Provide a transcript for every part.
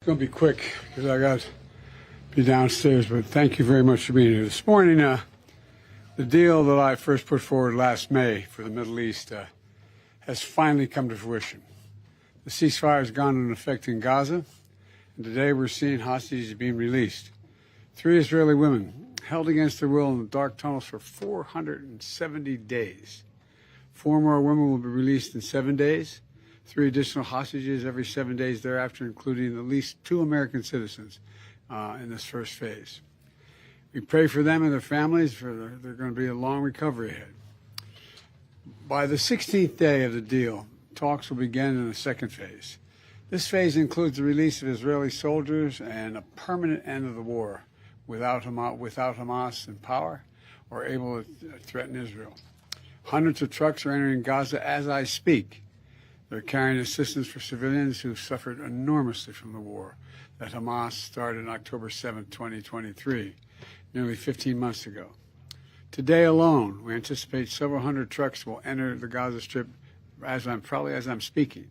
It's going to be quick because I got to be downstairs, but thank you very much for being here. This morning, the deal that I first put forward last May for the Middle East has finally come to fruition. The ceasefire has gone into effect in Gaza, and today we're seeing hostages being released. 3 Israeli women held against their will in the dark tunnels for 470 days. 4 more women will be released in 7 days. 3 additional hostages every 7 days thereafter, including at least 2 American citizens in this first phase. We pray for them and their families, for they're going to be a long recovery ahead. By the 16th day of the deal, talks will begin in the second phase. This phase includes the release of Israeli soldiers and a permanent end of the war without Hamas in power or able to threaten Israel. Hundreds of trucks are entering Gaza as I speak. They're carrying assistance for civilians who suffered enormously from the war that Hamas started on October 7, 2023, nearly 15 months ago. Today alone, we anticipate several hundred trucks will enter the Gaza Strip as I'm speaking.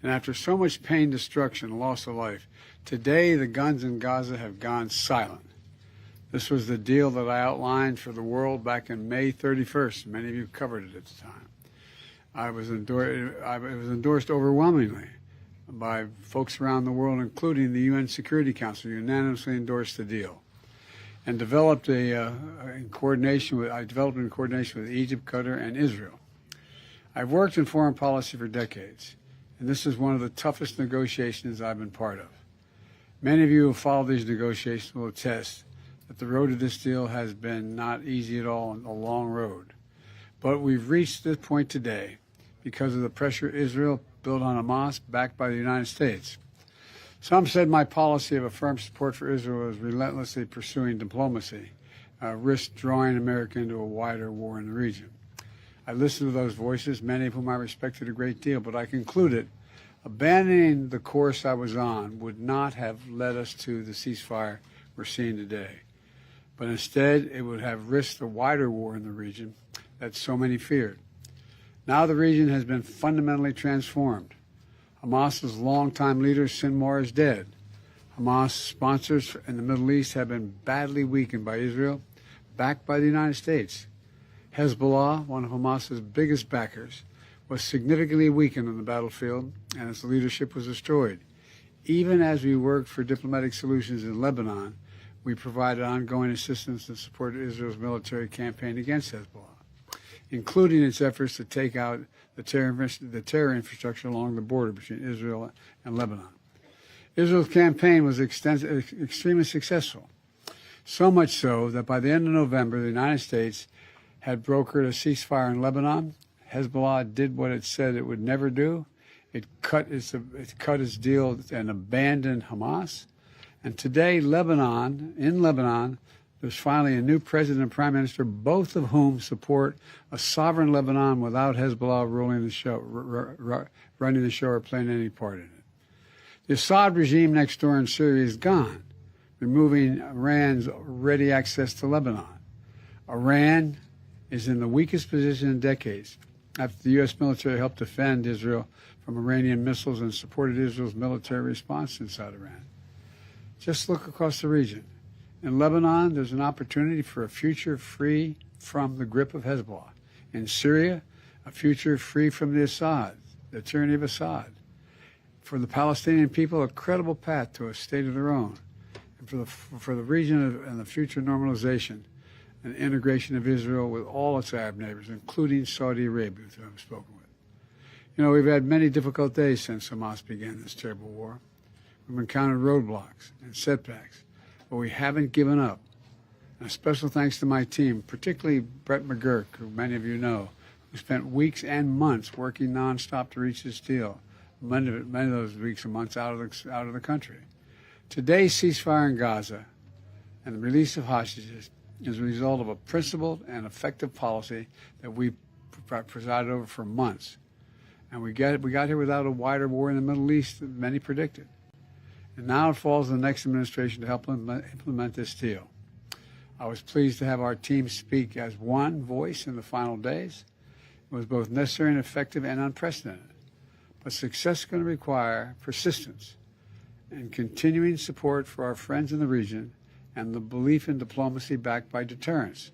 And after so much pain, destruction, and loss of life, today the guns in Gaza have gone silent. This was the deal that I outlined for the world back in May 31st. Many of you covered it at the time. It was endorsed overwhelmingly by folks around the world, including the UN Security Council, unanimously endorsed the deal, and developed in coordination with Egypt, Qatar, and Israel. I've worked in foreign policy for decades, and this is one of the toughest negotiations I've been part of. Many of you who follow these negotiations will attest that the road to this deal has been not easy at all, and a long road. But we've reached this point today because of the pressure Israel built on Hamas, backed by the United States. Some said my policy of a firm support for Israel was relentlessly pursuing diplomacy, risked drawing America into a wider war in the region. I listened to those voices, many of whom I respected a great deal, but I concluded abandoning the course I was on would not have led us to the ceasefire we're seeing today. But instead, it would have risked a wider war in the region that so many feared. Now the region has been fundamentally transformed. Hamas's longtime leader, Sinwar, is dead. Hamas sponsors in the Middle East have been badly weakened by Israel, backed by the United States. Hezbollah, one of Hamas's biggest backers, was significantly weakened on the battlefield, and its leadership was destroyed. Even as we worked for diplomatic solutions in Lebanon, we provided ongoing assistance and supported Israel's military campaign against Hezbollah, including its efforts to take out the terror infrastructure along the border between Israel and Lebanon. Israel's campaign was extremely successful, so much so that by the end of November, the United States had brokered a ceasefire in Lebanon. Hezbollah did what it said it would never do. It cut its deal and abandoned Hamas. And today, in Lebanon, there's finally a new president and prime minister, both of whom support a sovereign Lebanon without Hezbollah running the show or playing any part in it. The Assad regime next door in Syria is gone, removing Iran's ready access to Lebanon. Iran is in the weakest position in decades after the U.S. military helped defend Israel from Iranian missiles and supported Israel's military response inside Iran. Just look across the region. In Lebanon, there's an opportunity for a future free from the grip of Hezbollah. In Syria, a future free from the tyranny of Assad. For the Palestinian people, a credible path to a state of their own. And for the region and the future normalization and integration of Israel with all its Arab neighbors, including Saudi Arabia, who I've spoken with. You know, we've had many difficult days since Hamas began this terrible war. We've encountered roadblocks and setbacks, but we haven't given up. And a special thanks to my team, particularly Brett McGurk, who many of you know, who spent weeks and months working nonstop to reach this deal. Many of those weeks and months out of the country. Today's ceasefire in Gaza and the release of hostages is a result of a principled and effective policy that we presided over for months. And we got here without a wider war in the Middle East than many predicted. And now it falls on the next administration to help implement this deal. I was pleased to have our team speak as one voice in the final days. It was both necessary and effective and unprecedented. But success is going to require persistence and continuing support for our friends in the region and the belief in diplomacy backed by deterrence.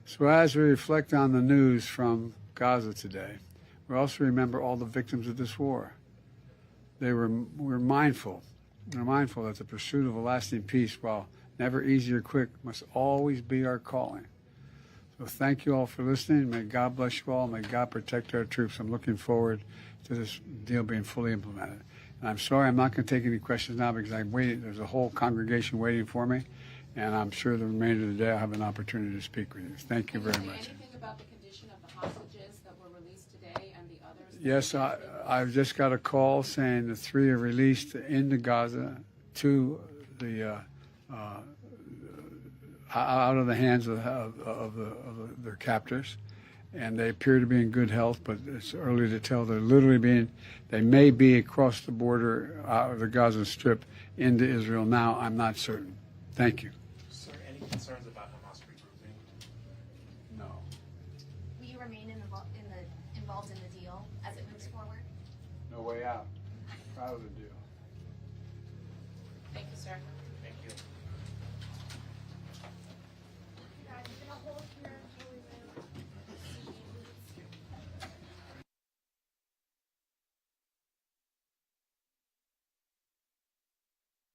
So as we reflect on the news from Gaza today, we also remember all the victims of this war. We're mindful that the pursuit of a lasting peace, while never easy or quick, must always be our calling. So thank you all for listening. May God bless you all. May God protect our troops. I'm looking forward to this deal being fully implemented. And I'm sorry I'm not going to take any questions now because I'm waiting. There's a whole congregation waiting for me, and I'm sure the remainder of the day I'll have an opportunity to speak with you. Thank you very much. Anything about the condition of the hostages that were released today and the others? Yes, I've just got a call saying the 3 are released into Gaza, 2 out of the hands of their captors, and they appear to be in good health, but it's early to tell. They may be across the border out of the Gaza Strip into Israel now. I'm not certain. Thank you. Sir, any concerns about Hamas regrouping? No. Will you remain involved in the deal as it moves forward? No way out. Proud of the deal. Thank you, sir.